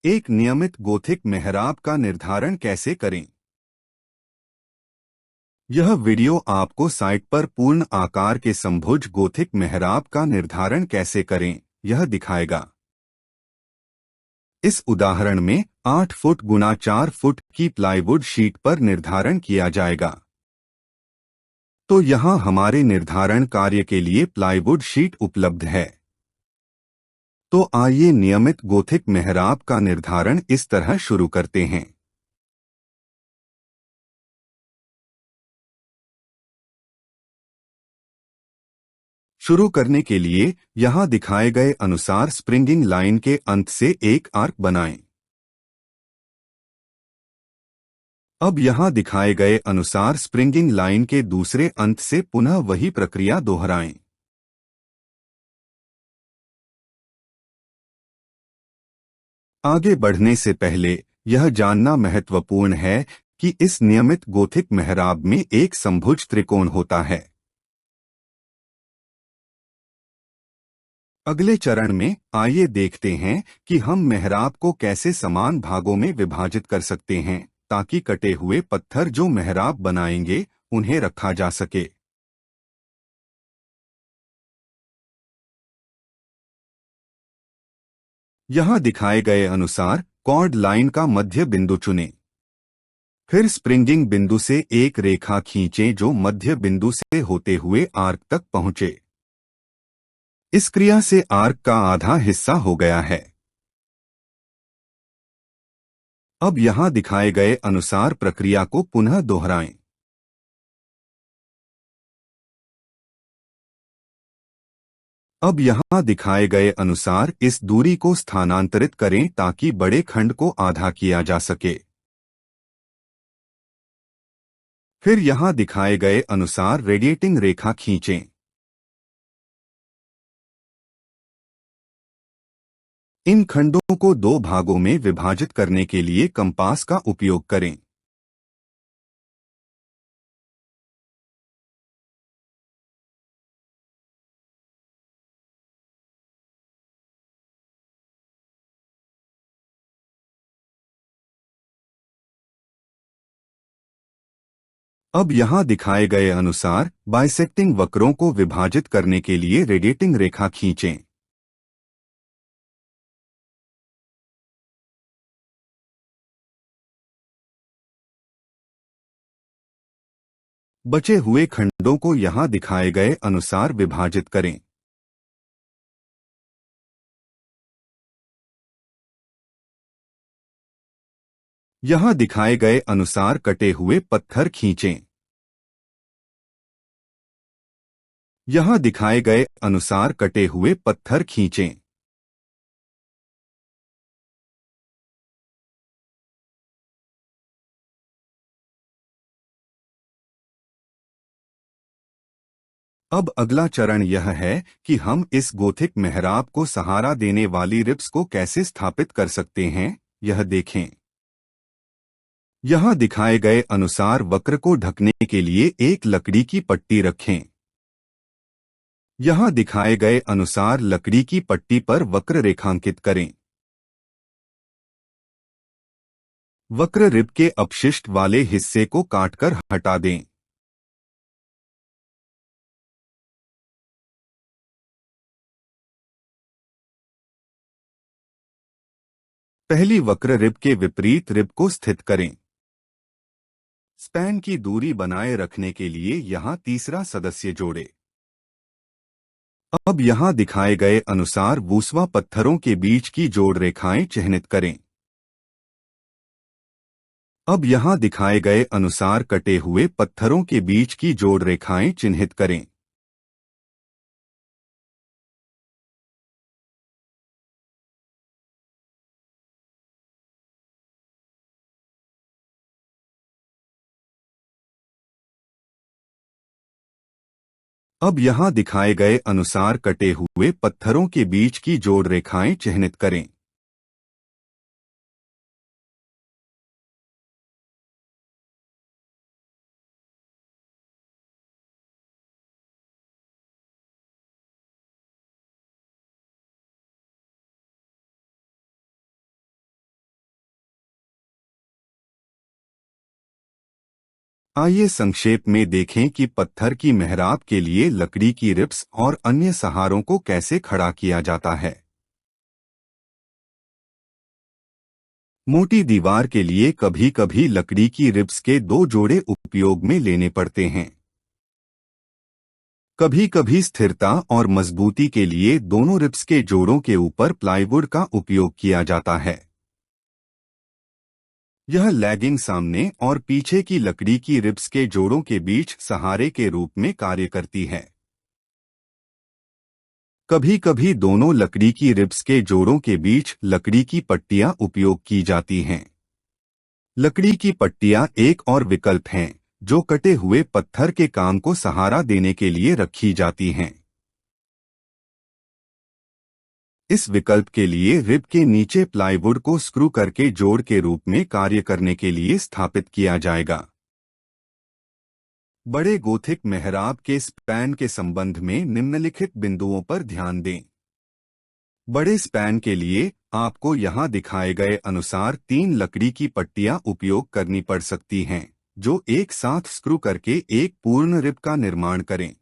एक नियमित गोथिक मेहराब का निर्धारण कैसे करें। यह वीडियो आपको साइट पर पूर्ण आकार के समभुज गोथिक मेहराब का निर्धारण कैसे करें यह दिखाएगा। इस उदाहरण में 8 फुट गुना 4 फुट की प्लाईवुड शीट पर निर्धारण किया जाएगा। तो यहाँ हमारे निर्धारण कार्य के लिए प्लाईवुड शीट उपलब्ध है। तो आइए नियमित गोथिक मेहराब का निर्धारण इस तरह शुरू करते हैं। शुरू करने के लिए यहाँ दिखाए गए अनुसार स्प्रिंगिंग लाइन के अंत से एक आर्क बनाएं। अब यहाँ दिखाए गए अनुसार स्प्रिंगिंग लाइन के दूसरे अंत से पुनः वही प्रक्रिया दोहराएं। आगे बढ़ने से पहले यह जानना महत्वपूर्ण है कि इस नियमित गोथिक मेहराब में एक समभुज त्रिकोण होता है। अगले चरण में आइए देखते हैं कि हम मेहराब को कैसे समान भागों में विभाजित कर सकते हैं ताकि कटे हुए पत्थर जो मेहराब बनाएंगे उन्हें रखा जा सके। यहाँ दिखाए गए अनुसार कॉर्ड लाइन का मध्य बिंदु चुनें। फिर स्प्रिंगिंग बिंदु से एक रेखा खींचें जो मध्य बिंदु से होते हुए आर्क तक पहुंचे। इस क्रिया से आर्क का आधा हिस्सा हो गया है। अब यहाँ दिखाए गए अनुसार प्रक्रिया को पुनः दोहराएं। अब यहाँ दिखाए गए अनुसार इस दूरी को स्थानांतरित करें ताकि बड़े खंड को आधा किया जा सके। फिर यहाँ दिखाए गए अनुसार रेडिएटिंग रेखा खींचें। इन खंडों को दो भागों में विभाजित करने के लिए कंपास का उपयोग करें। अब यहाँ दिखाए गए अनुसार बाइसेक्टिंग वक्रों को विभाजित करने के लिए रेडिएटिंग रेखा खींचें। बचे हुए खंडों को यहाँ दिखाए गए अनुसार विभाजित करें। यहाँ दिखाए गए अनुसार कटे हुए पत्थर खींचें। यहाँ दिखाए गए अनुसार कटे हुए पत्थर खींचें। अब अगला चरण यह है कि हम इस गोथिक मेहराब को सहारा देने वाली रिब्स को कैसे स्थापित कर सकते हैं यह देखें। यहाँ दिखाए गए अनुसार वक्र को ढकने के लिए एक लकड़ी की पट्टी रखें। यहाँ दिखाए गए अनुसार लकड़ी की पट्टी पर वक्र रेखांकित करें। वक्र रिब के अपशिष्ट वाले हिस्से को काटकर हटा दें। पहली वक्र रिब के विपरीत रिब को स्थित करें। स्पैन की दूरी बनाए रखने के लिए यहाँ तीसरा सदस्य जोड़ें। अब यहाँ दिखाए गए अनुसार वूसवा पत्थरों के बीच की जोड़ रेखाएं चिह्नित करें। अब यहाँ दिखाए गए अनुसार कटे हुए पत्थरों के बीच की जोड़ रेखाएं चिन्हित करें। अब यहाँ दिखाए गए अनुसार कटे हुए पत्थरों के बीच की जोड़ रेखाएं चिह्नित करें। आइए संक्षेप में देखें कि पत्थर की मेहराब के लिए लकड़ी की रिब्स और अन्य सहारों को कैसे खड़ा किया जाता है। मोटी दीवार के लिए कभी कभी लकड़ी की रिब्स के दो जोड़े उपयोग में लेने पड़ते हैं। कभी कभी स्थिरता और मजबूती के लिए दोनों रिब्स के जोड़ों के ऊपर प्लाईवुड का उपयोग किया जाता है। यह लैगिंग सामने और पीछे की लकड़ी की रिब्स के जोड़ों के बीच सहारे के रूप में कार्य करती है। कभी कभी दोनों लकड़ी की रिब्स के जोड़ों के बीच लकड़ी की पट्टियां उपयोग की जाती हैं। लकड़ी की पट्टियां एक और विकल्प हैं, जो कटे हुए पत्थर के काम को सहारा देने के लिए रखी जाती हैं। इस विकल्प के लिए रिब के नीचे प्लाईवुड को स्क्रू करके जोड़ के रूप में कार्य करने के लिए स्थापित किया जाएगा। बड़े गोथिक मेहराब के स्पैन के संबंध में निम्नलिखित बिंदुओं पर ध्यान दें। बड़े स्पैन के लिए आपको यहां दिखाए गए अनुसार 3 लकड़ी की पट्टियां उपयोग करनी पड़ सकती हैं, जो एक साथ स्क्रू करके एक पूर्ण रिब का निर्माण करें।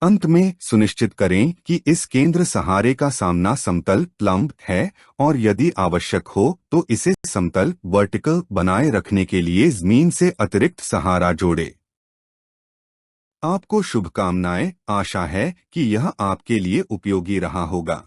अंत में सुनिश्चित करें कि इस केंद्र सहारे का सामना समतल प्लम्ब है और यदि आवश्यक हो तो इसे समतल वर्टिकल बनाए रखने के लिए जमीन से अतिरिक्त सहारा जोड़े। आपको शुभकामनाएं। आशा है कि यह आपके लिए उपयोगी रहा होगा।